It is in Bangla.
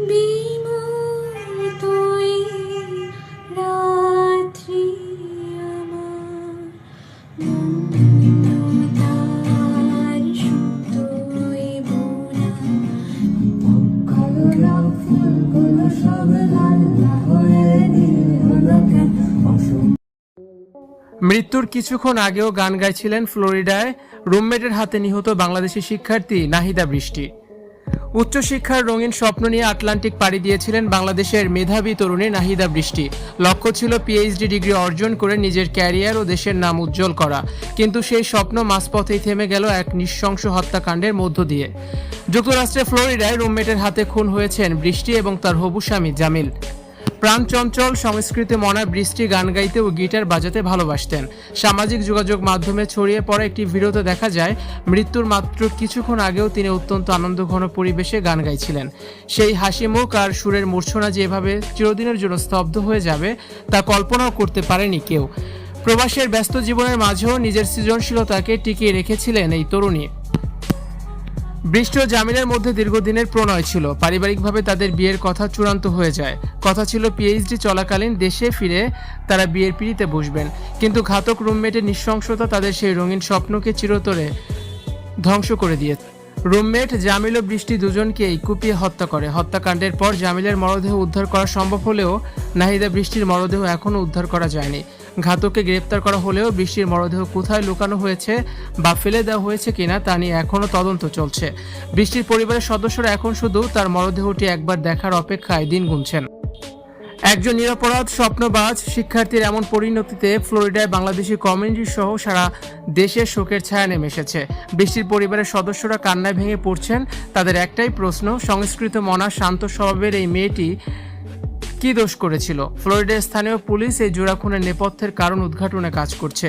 বিমূর্তই রাত্রি আমার মমতার সুতোয় বোনা। পক্ষগুলো ফুলগুলো সব লাল না হয়ে নীল হলো কেন? মৃত্যুর কিছুক্ষণ আগেও গান গাইছিলেন ফ্লোরিডায় রুমমেটের হাতে নিহত বাংলাদেশি শিক্ষার্থী নাহিদা বৃষ্টি। উচ্চশিক্ষার রঙিন স্বপ্ন নিয়ে আটলান্টিক পাড়ি দিয়েছিলেন বাংলাদেশের মেধাবী তরুণী নাহিদা বৃষ্টি। লক্ষ্য ছিল পিএইচডি ডিগ্রি অর্জন করে নিজের ক্যারিয়ার ও দেশের নাম উজ্জ্বল করা, কিন্তু সেই স্বপ্ন মাঝপথেই থেমে গেল এক নৃশংস হত্যাকাণ্ডের মধ্য দিয়ে। যুক্তরাষ্ট্রের ফ্লোরিডায় রুমমেটের হাতে খুন হয়েছেন বৃষ্টি এবং তার হবু স্বামী জামিল। প্রাণচঞ্চল সংস্কৃতি মনা বৃষ্টি গান গাইতে ও গিটার বাজাতে ভালোবাসতেন। সামাজিক যোগাযোগ মাধ্যমে ছড়িয়ে পড়া একটি ভিডিওতে দেখা যায় মৃত্যুর মাত্র কিছুক্ষণ আগেও তিনি অত্যন্ত আনন্দঘন পরিবেশে গান গাইছিলেন। সেই হাসি মুখ আর সুরের মূর্ছনা যে এভাবে চিরদিনের জন্য স্তব্ধ হয়ে যাবে তা কল্পনাও করতে পারেনি কেউ। প্রবাসের ব্যস্ত জীবনের মাঝেও নিজের সৃজনশীলতাকে টিকিয়ে রেখেছিলেন এই তরুণী। বৃষ্টি ও জামিলের মধ্যে দীর্ঘদিনের প্রণয় ছিল। পারিবারিকভাবে তাদের বিয়ের কথা চূড়ান্ত হয়ে যায়। কথা ছিল পিএইচডি চলাকালীন দেশে ফিরে তারা বিয়ের পিঁড়িতে বসবেন, কিন্তু ঘাতক রুমমেটের নৃশংসতা তাদের সেই রঙিন স্বপ্নকে চিরতরে ধ্বংস করে দিয়েছে। রুমমেট জামিল ও বৃষ্টি দুজনকেই কুপিয়ে হত্যা করে। হত্যাকাণ্ডের পর জামিলের মরদেহ উদ্ধার করা সম্ভব হলেও নাহিদা বৃষ্টির মরদেহ এখনও উদ্ধার করা যায়নি। ঘাতককে গ্রেপ্তার করা হলেও বৃষ্টির মরদেহ কোথায় লুকানো হয়েছে বা ফেলে দেওয়া হয়েছে কিনা তা নিয়ে এখনও তদন্ত চলছে। বৃষ্টির পরিবারের সদস্যরা এখন শুধু তার মরদেহটি একবার দেখার অপেক্ষায় দিন গুনছেন। একজন নিরপরাধ স্বপ্নবাজ শিক্ষার্থীর এমন পরিণতিতে ফ্লোরিডায় বাংলাদেশি কমিউনিটি সহ সারা দেশের শোকের ছায়া নেমে এসেছে। বৃষ্টির পরিবারের সদস্যরা কান্নায় ভেঙে পড়ছেন। তাদের একটাই প্রশ্ন, সংস্কৃত মনা শান্ত স্বভাবের এই মেয়েটি কি দোষ করেছিল? ফ্লোরিডার স্থানীয় পুলিশ এই জোড়া খুনের নেপথ্যের কারণ উদ্ঘাটনে কাজ করছে।